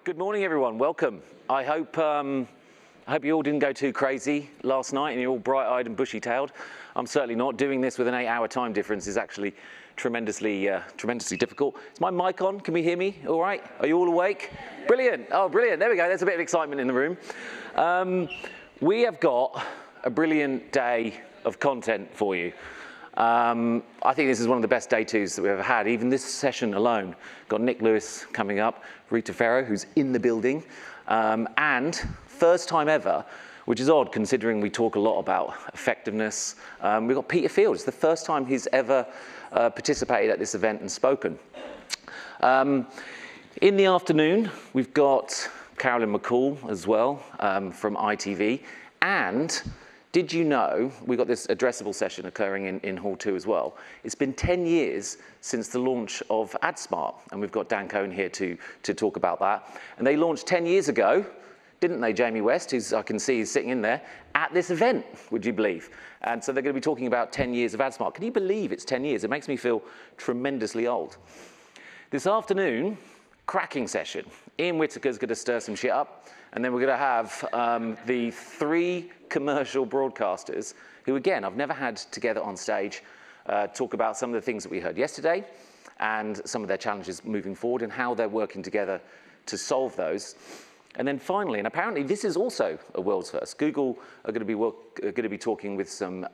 Good morning, everyone. Welcome. I hope you all didn't go too crazy last night and you're all bright-eyed and bushy-tailed. I'm certainly not. Doing this with an 8-hour time difference is actually tremendously difficult. Is my mic on? Can we hear me? All right? Are you all awake? Brilliant. Oh, brilliant. There we go. There's a bit of excitement in the room. We have got a brilliant day of content for you. I think this is one of the best day twos that we've ever had. Even this session alone, got Nick Lewis coming up, Rita Ferro, who's in the building, and first time ever, which is odd considering we talk a lot about effectiveness. We've got Peter Field. It's the first time he's ever participated at this event and spoken. In the afternoon, we've got Carolyn McCall as well from ITV, and did you know, we've got this addressable session occurring in Hall 2 as well. It's been 10 years since the launch of AdSmart, and we've got Dan Cohen here to talk about that. And they launched 10 years ago, didn't they, Jamie West, who's I can see is sitting in there, at this event, would you believe? And so they're going to be talking about 10 years of AdSmart. Can you believe it's 10 years? It makes me feel tremendously old. This afternoon, cracking session. Ian Whittaker's going to stir some shit up, and then we're going to have the 3 commercial broadcasters who, again, I've never had together on stage, talk about some of the things that we heard yesterday and some of their challenges moving forward and how they're working together to solve those. And then finally, and apparently this is also a world's first, Google are going to be talking with some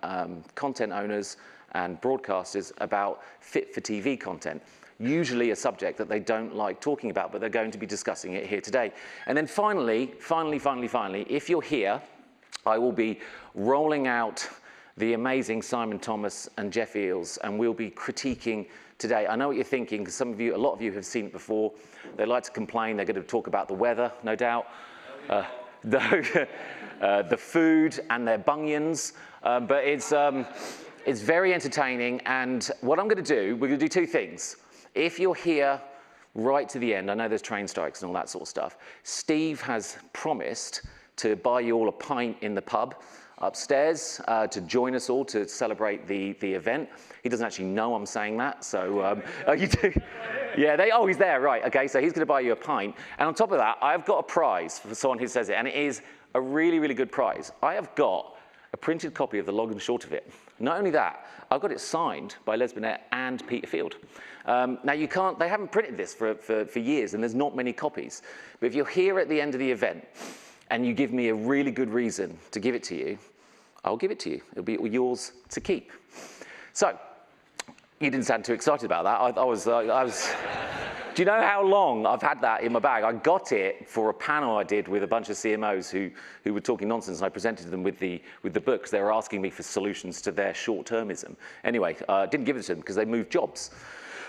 content owners and broadcasters about fit for TV content. Usually a subject that they don't like talking about, but they're going to be discussing it here today. And then finally, if you're here, I will be rolling out the amazing Simon Thomas and Jeff Eales, and we'll be critiquing today. I know what you're thinking, because a lot of you have seen it before. They like to complain. They're going to talk about the weather, no doubt, the food and their bunions. But it's very entertaining. And what I'm going to do, we're going to do 2 things. If you're here right to the end, I know there's train strikes and all that sort of stuff. Steve has promised to buy you all a pint in the pub upstairs to join us all to celebrate the event. He doesn't actually know I'm saying that, so you do. Yeah, he's there, right? Okay, so he's going to buy you a pint, and on top of that, I've got a prize for someone who says it, and it is a really, really good prize. I have got a printed copy of the long and short of it. Not only that, I've got it signed by Les Binet and Peter Field. Now they haven't printed this for years, and there's not many copies. But if you're here at the end of the event and you give me a really good reason to give it to you, I'll give it to you. It'll be yours to keep. So, you didn't sound too excited about that. I was. Do you know how long I've had that in my bag? I got it for a panel I did with a bunch of CMOs who were talking nonsense, and I presented them with the book because they were asking me for solutions to their short-termism. Anyway, I didn't give it to them because they moved jobs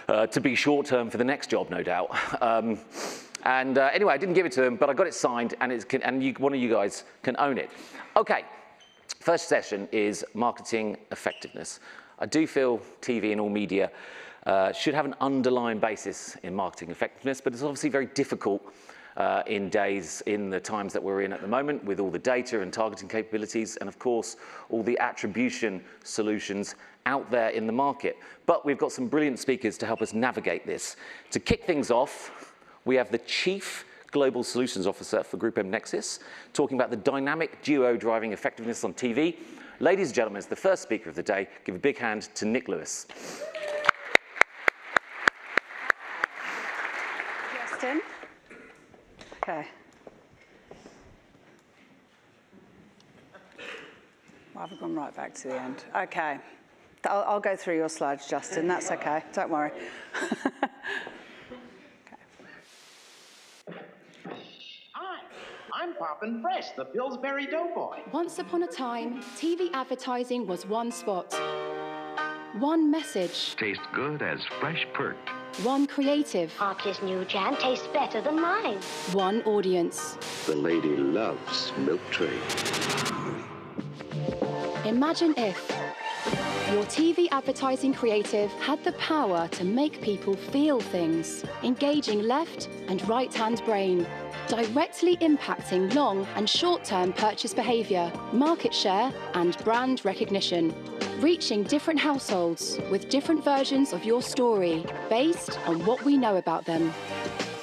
to be short-term for the next job, no doubt. Anyway, I didn't give it to them, but I got it signed, and one of you guys can own it. Okay, first session is marketing effectiveness. I do feel TV and all media should have an underlying basis in marketing effectiveness, but it's obviously very difficult in the times that we're in at the moment with all the data and targeting capabilities and, of course, all the attribution solutions out there in the market. But we've got some brilliant speakers to help us navigate this. To kick things off, we have the Chief Global Solutions Officer for GroupM Nexus, talking about the dynamic duo driving effectiveness on TV. Ladies and gentlemen, as the first speaker of the day, give a big hand to Nick Lewis. Justin. Okay. Well, I've gone right back to the end. Okay. I'll go through your slides, Justin. That's okay. Don't worry. I'm Poppin' Fresh, the Pillsbury Doughboy. Once upon a time, TV advertising was one spot, one message. Tastes good as fresh perked. One creative. Auntie's new jam tastes better than mine. One audience. The lady loves milk tray. Imagine if your TV advertising creative had the power to make people feel things, engaging left and right-hand brain, directly impacting long and short-term purchase behaviour, market share and brand recognition, reaching different households with different versions of your story based on what we know about them.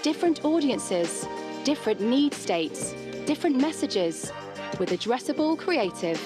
Different audiences, different need states, different messages, with addressable creative,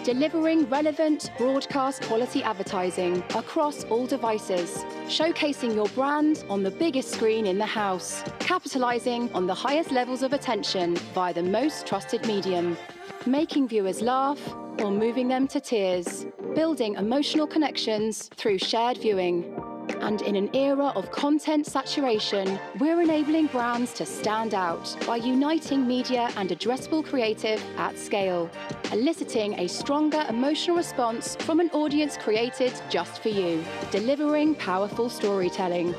delivering relevant broadcast quality advertising across all devices, showcasing your brand on the biggest screen in the house, capitalizing on the highest levels of attention via the most trusted medium, making viewers laugh or moving them to tears, building emotional connections through shared viewing. And in an era of content saturation, we're enabling brands to stand out by uniting media and addressable creative at scale, eliciting a stronger emotional response from an audience created just for you, delivering powerful storytelling.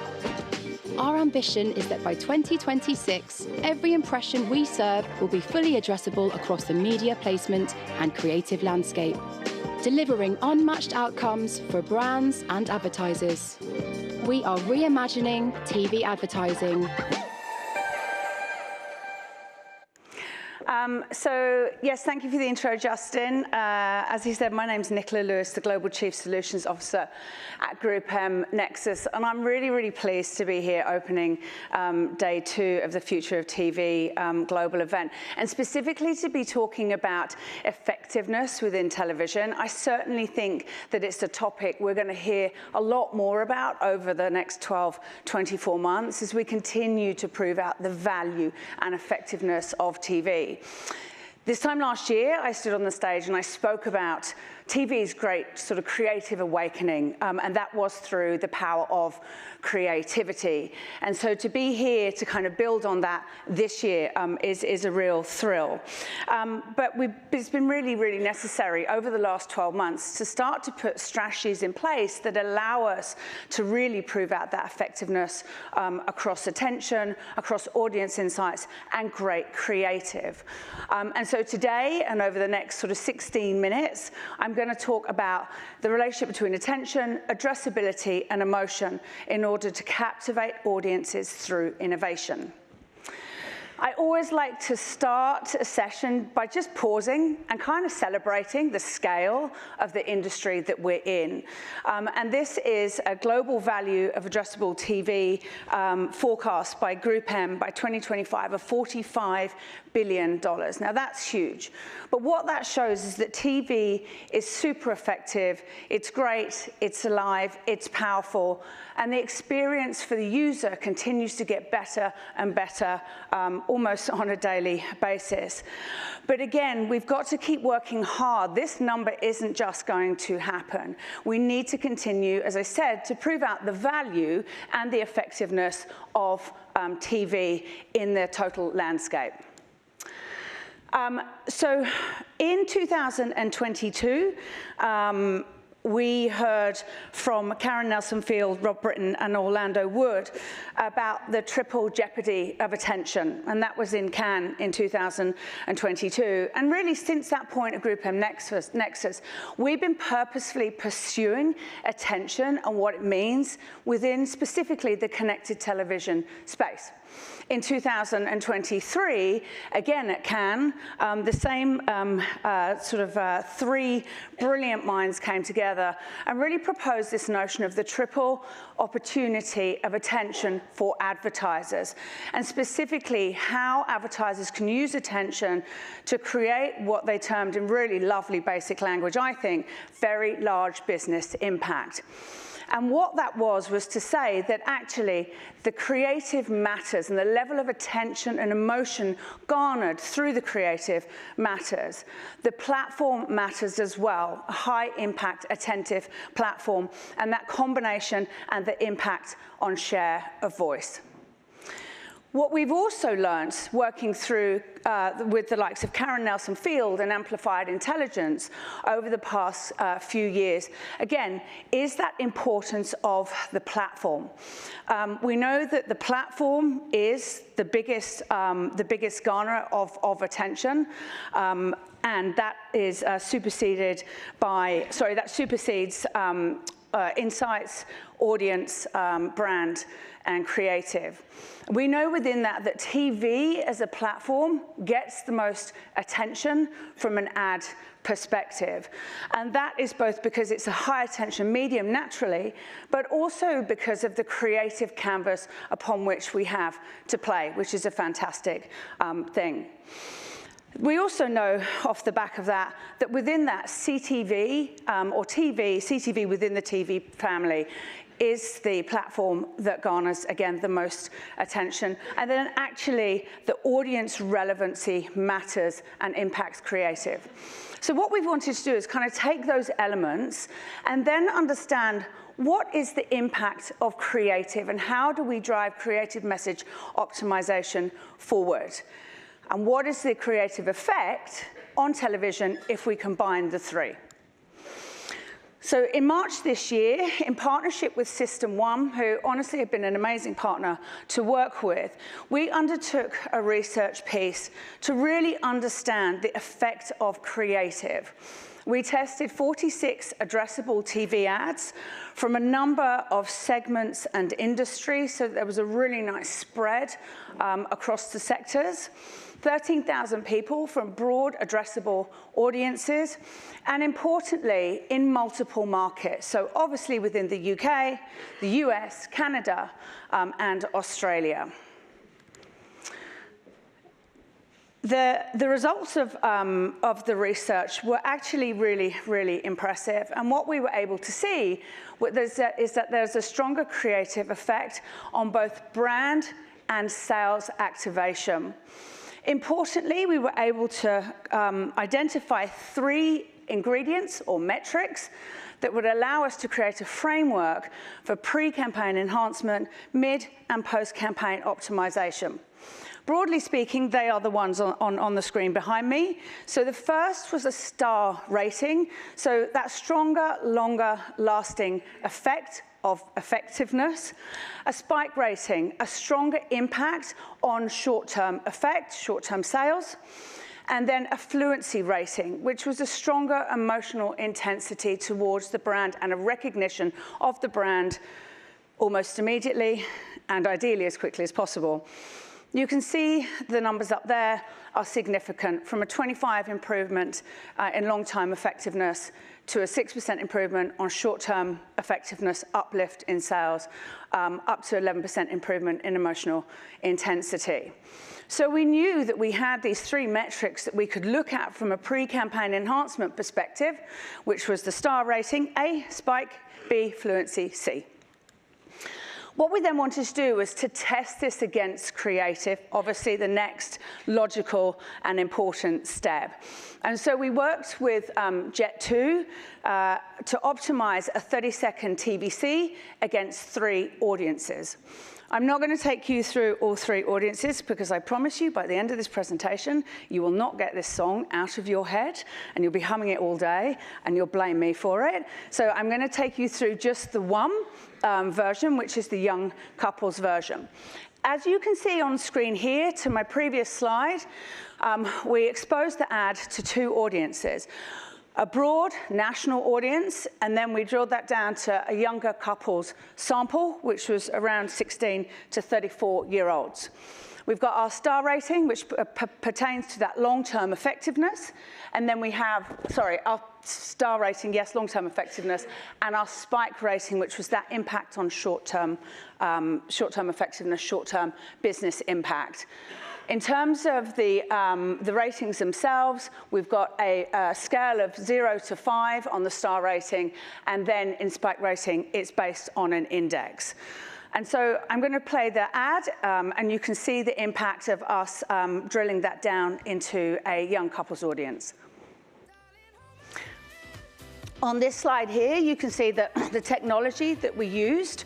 Our ambition is that by 2026, every impression we serve will be fully addressable across the media placement and creative landscape, delivering unmatched outcomes for brands and advertisers. We are reimagining TV advertising. So, yes, thank you for the intro, Justin. As he said, my name's Nicola Lewis, the Global Chief Solutions Officer at GroupM Nexus, and I'm really, really pleased to be here opening day 2 of the Future of TV Global event, and specifically to be talking about effectiveness within television. I certainly think that it's a topic we're going to hear a lot more about over the next 12, 24 months as we continue to prove out the value and effectiveness of TV. This time last year, I stood on the stage and I spoke about TV's great sort of creative awakening, and that was through the power of creativity. And so to be here to kind of build on that this year is a real thrill. But it's been really, really necessary over the last 12 months to start to put strategies in place that allow us to really prove out that effectiveness across attention, across audience insights, and great creative. And so today, and over the next sort of 16 minutes, I'm going to talk about the relationship between attention, addressability, and emotion in order to captivate audiences through innovation. I always like to start a session by just pausing and kind of celebrating the scale of the industry that we're in. And this is a global value of addressable TV forecast by GroupM by 2025 of $45 billion. Now that's huge. But what that shows is that TV is super effective, it's great, it's alive, it's powerful, and the experience for the user continues to get better and better almost on a daily basis. But again, we've got to keep working hard. This number isn't just going to happen. We need to continue, as I said, to prove out the value and the effectiveness of TV in the total landscape. So in 2022, we heard from Karen Nelson-Field, Rob Britton, and Orlando Wood about the triple jeopardy of attention, and that was in Cannes in 2022. And really, since that point at GroupM Nexus, we've been purposefully pursuing attention and what it means within specifically the connected television space. In 2023, again at Cannes, the same three brilliant minds came together and really proposed this notion of the triple opportunity of attention for advertisers, and specifically how advertisers can use attention to create what they termed in really lovely basic language, I think, very large business impact. And what that was to say that actually the creative matters and the level of attention and emotion garnered through the creative matters. The platform matters as well, a high impact, attentive platform, and that combination and the impact on share of voice. What we've also learned working through with the likes of Karen Nelson-Field and Amplified Intelligence over the past few years, again, is that importance of the platform. We know that the platform is the biggest garner of attention, and that is supersedes insights, audience, brand, and creative. We know within that TV as a platform gets the most attention from an ad perspective. And that is both because it's a high attention medium naturally, but also because of the creative canvas upon which we have to play, which is a fantastic thing. We also know off the back of that within that CTV or CTV within the TV family is the platform that garners, again, the most attention. And then actually the audience relevancy matters and impacts creative. So what we've wanted to do is kind of take those elements and then understand what is the impact of creative and how do we drive creative message optimization forward? And what is the creative effect on television if we combine the three? So in March this year, in partnership with System 1, who honestly have been an amazing partner to work with, we undertook a research piece to really understand the effect of creative. We tested 46 addressable TV ads from a number of segments and industries, so there was a really nice spread across the sectors. 13,000 people from broad addressable audiences, and importantly, in multiple markets. So obviously within the UK, the US, Canada, and Australia. The results of the research were actually really, really impressive. And what we were able to see is that there's a stronger creative effect on both brand and sales activation. Importantly, we were able to identify 3 ingredients or metrics that would allow us to create a framework for pre-campaign enhancement, mid- and post-campaign optimization. Broadly speaking, they are the ones on the screen behind me. So the first was a star rating, so that stronger, longer lasting effect of effectiveness, a spike rating, a stronger impact on short-term effect, short-term sales, and then a fluency rating, which was a stronger emotional intensity towards the brand and a recognition of the brand almost immediately and ideally as quickly as possible. You can see the numbers up there are significant, from a 25 improvement in long-term effectiveness to a 6% improvement on short-term effectiveness uplift in sales, up to 11% improvement in emotional intensity. So we knew that we had these 3 metrics that we could look at from a pre-campaign enhancement perspective, which was the star rating, A, spike, B, fluency, C. What we then wanted to do was to test this against creative, obviously the next logical and important step. And so we worked with Jet2 to optimize a 30-second TVC against 3 audiences. I'm not going to take you through all 3 audiences because I promise you by the end of this presentation, you will not get this song out of your head and you'll be humming it all day and you'll blame me for it. So I'm going to take you through just the one version, which is the young couples version. As you can see on screen here to my previous slide, we exposed the ad to 2 audiences. A broad national audience, and then we drilled that down to a younger couples sample, which was around 16 to 34-year-olds. We've got our star rating, which pertains to that long-term effectiveness, and then we have, our star rating, yes, long-term effectiveness, and our spike rating, which was that impact on short-term effectiveness, short-term business impact. In terms of the ratings themselves, we've got a scale of 0 to 5 on the star rating, and then in spike rating, it's based on an index. And so I'm going to play the ad, and you can see the impact of us drilling that down into a young couples audience. On this slide here, you can see that the technology that we used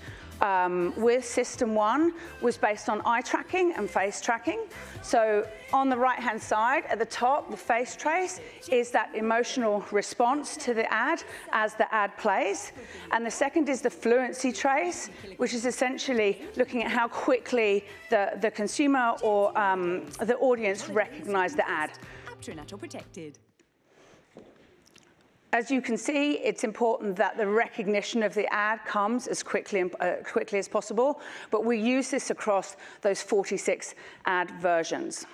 with System 1 was based on eye tracking and face tracking. So on the right-hand side at the top, the face trace is that emotional response to the ad as the ad plays. And the second is the fluency trace, which is essentially looking at how quickly the consumer or the audience recognize the ad. Protected. As you can see, it's important that the recognition of the ad comes as quickly as possible, but we use this across those 46 ad versions.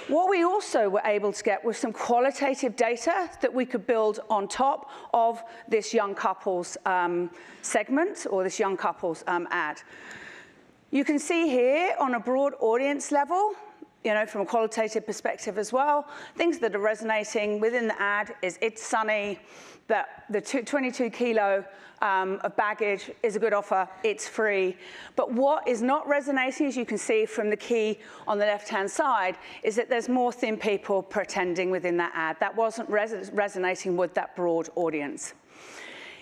What we also were able to get was some qualitative data that we could build on top of this young couples segment, or this young couples ad. You can see here on a broad audience level, from a qualitative perspective as well, things that are resonating within the ad is it's sunny, that the 22 kilo of baggage is a good offer, it's free. But what is not resonating, as you can see from the key on the left-hand side, is that there's more thin people pretending within that ad. That wasn't resonating with that broad audience.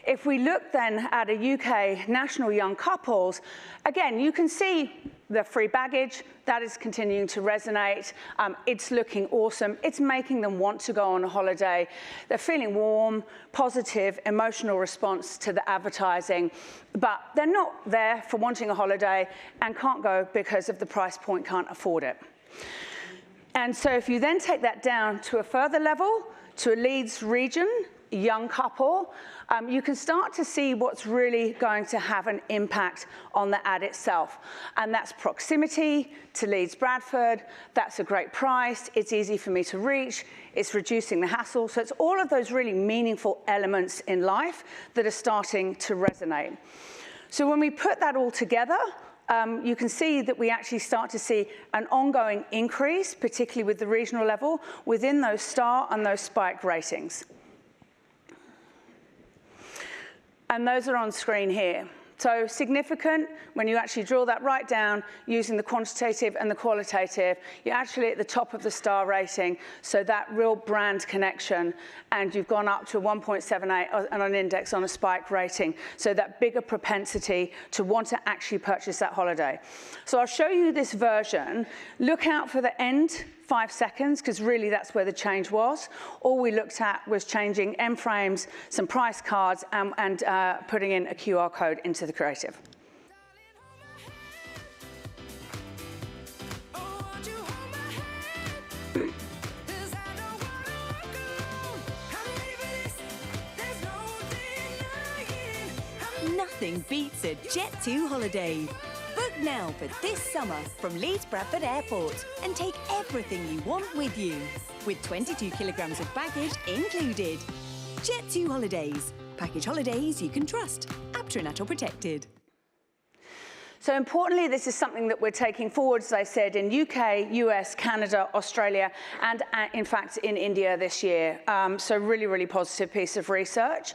If we look then at a UK national young couples, again, you can see the free baggage, that is continuing to resonate. It's looking awesome. It's making them want to go on a holiday. They're feeling warm, positive, emotional response to the advertising, but they're not there for wanting a holiday and can't go because of the price point, can't afford it. And so if you then take that down to a further level, to a Leeds region, young couple, you can start to see what's really going to have an impact on the ad itself. And that's proximity to Leeds Bradford, that's a great price, it's easy for me to reach, it's reducing the hassle. So it's all of those really meaningful elements in life that are starting to resonate. So when we put that all together, you can see that we actually start to see an ongoing increase, particularly with the regional level, within those star and those spike ratings. And those are on screen here. So significant, when you actually drill that right down using the quantitative and the qualitative, you're actually at the top of the star rating, so that real brand connection, and you've gone up to 1.78 on an index on a spike rating, so that bigger propensity to want to actually purchase that holiday. So I'll show you this version. Look out for the end 5 seconds, because really that's where the change was. All we looked at was changing M frames, some price cards, and putting in a QR code into the creative. Nothing beats a Jet2 holiday. Book now for this summer from Leeds Bradford Airport and take everything you want with you, with 22 kilograms of baggage included. Jet2 Holidays. Package holidays you can trust. Aptra or protected. So importantly, this is something that we're taking forward, as I said, in UK, US, Canada, Australia, and in fact in India this year. So really, really positive piece of research.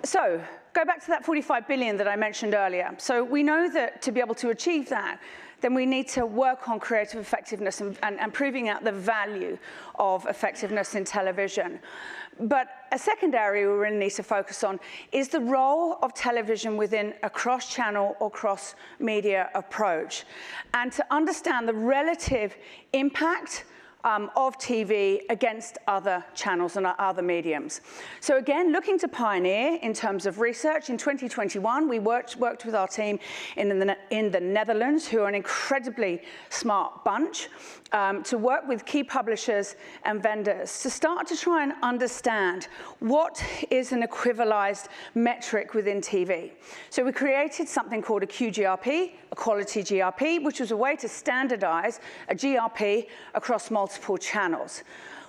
So go back to that 45 billion that I mentioned earlier. So we know that to be able to achieve that, then we need to work on creative effectiveness and proving out the value of effectiveness in television. But a second area we really need to focus on is the role of television within a cross-channel or cross-media approach, and to understand the relative impact of TV against other channels and other mediums. So again, looking to pioneer in terms of research. In 2021, we worked with our team in the Netherlands, who are an incredibly smart bunch, to work with key publishers and vendors to start to try and understand what is an equivalized metric within TV. So we created something called a QGRP, a quality GRP, which was a way to standardize a GRP across multiple channels.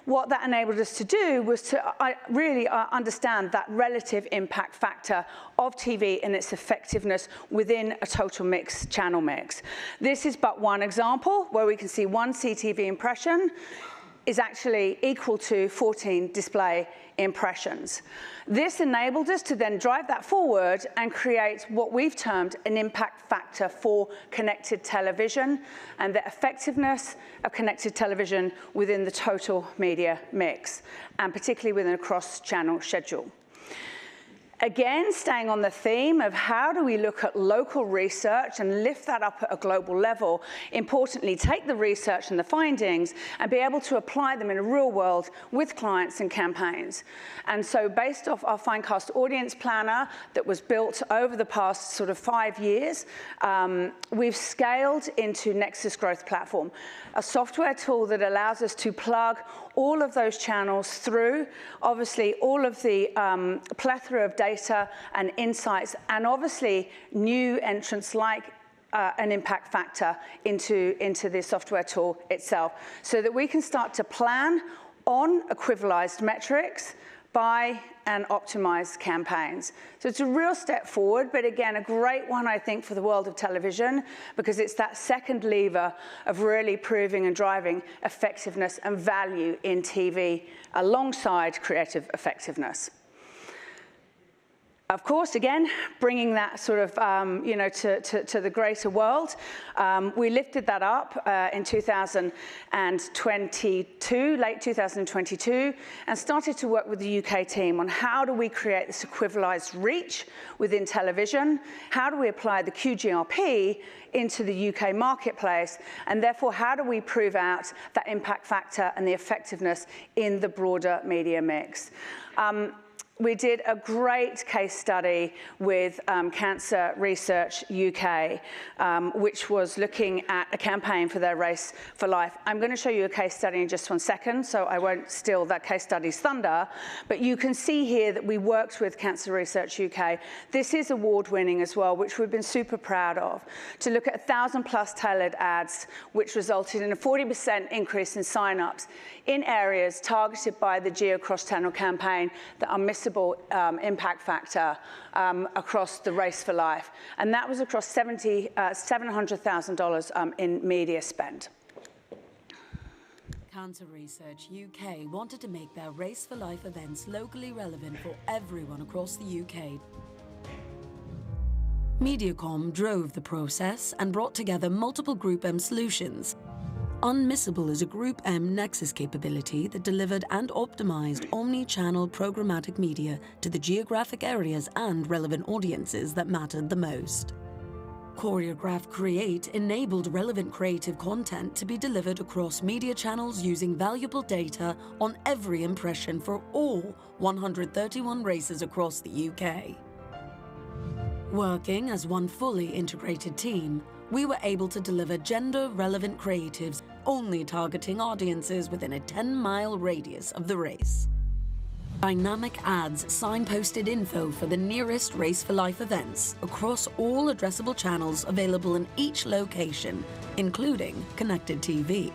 What that enabled us to do was to really understand that relative impact factor of TV and its effectiveness within a total mix, channel mix. This is but one example where we can see one CTV impression is actually equal to 14 display impressions. This enabled us to then drive that forward and create what we've termed an impact factor for connected television and the effectiveness of connected television within the total media mix, and particularly within a cross-channel schedule. Again, staying on the theme of how do we look at local research and lift that up at a global level, importantly, take the research and the findings and be able to apply them in a real world with clients and campaigns. And so based off our Finecast audience planner that was built over the past sort of 5 years, we've scaled into Nexus Growth Platform, a software tool that allows us to plug all of those channels through, obviously, all of the plethora of data and insights, and obviously new entrants like an impact factor into the software tool itself, so that we can start to plan on equivalized metrics, buy and optimize campaigns. So it's a real step forward, but again, a great one, I think, for the world of television, because it's that second lever of really proving and driving effectiveness and value in TV alongside creative effectiveness. Of course, again, bringing that sort of, to the greater world. We lifted that up in 2022, late 2022, and started to work with the UK team on how do we create this equivalized reach within television, how do we apply the QGRP into the UK marketplace, and therefore how do we prove out that impact factor and the effectiveness in the broader media mix. We did a great case study with Cancer Research UK, which was looking at a campaign for their Race for Life. I'm going to show you a case study in just 1 second, so I won't steal that case study's thunder, but you can see here that we worked with Cancer Research UK. This is award-winning as well, which we've been super proud of, to look at 1,000+ tailored ads, which resulted in a 40% increase in sign-ups in areas targeted by the Geo Cross-Channel campaign that are missable impact factor across the Race for Life. And that was across $700,000 in media spend. Cancer Research UK wanted to make their Race for Life events locally relevant for everyone across the UK. Mediacom drove the process and brought together multiple GroupM solutions. Unmissable is a GroupM Nexus capability that delivered and optimized omni-channel programmatic media to the geographic areas and relevant audiences that mattered the most. Choreograph Create enabled relevant creative content to be delivered across media channels using valuable data on every impression for all 131 races across the UK. Working as one fully integrated team, we were able to deliver gender-relevant creatives only targeting audiences within a 10-mile radius of the race. Dynamic ads signposted info for the nearest Race for Life events across all addressable channels available in each location, including connected TV.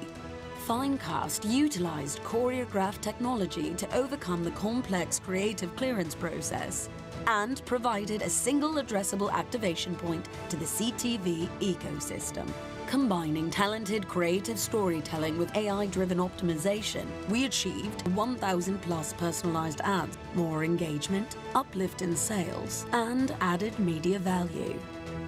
Finecast utilized choreographed technology to overcome the complex creative clearance process and provided a single addressable activation point to the CTV ecosystem. Combining talented creative storytelling with AI-driven optimization, we achieved 1,000+ personalized ads, more engagement, uplift in sales, and added media value.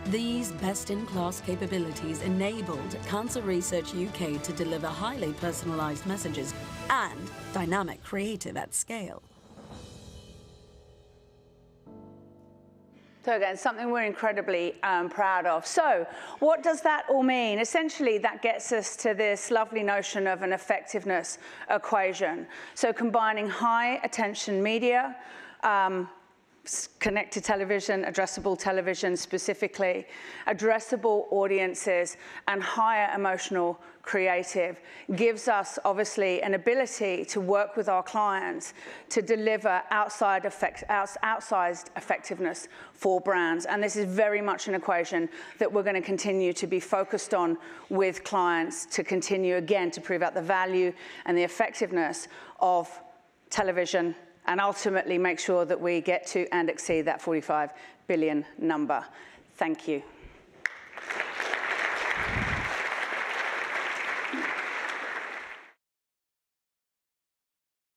These best-in-class capabilities enabled Cancer Research UK to deliver highly personalized messages and dynamic creative at scale. So again, something we're incredibly proud of. So what does that all mean? Essentially, that gets us to this lovely notion of an effectiveness equation. So combining high attention media, connected television, addressable television specifically, addressable audiences, and higher emotional creative gives us obviously an ability to work with our clients to deliver outsized effectiveness for brands. And this is very much an equation that we're going to continue to be focused on with clients to continue again to prove out the value and the effectiveness of television, and ultimately make sure that we get to and exceed that 45 billion number. Thank you.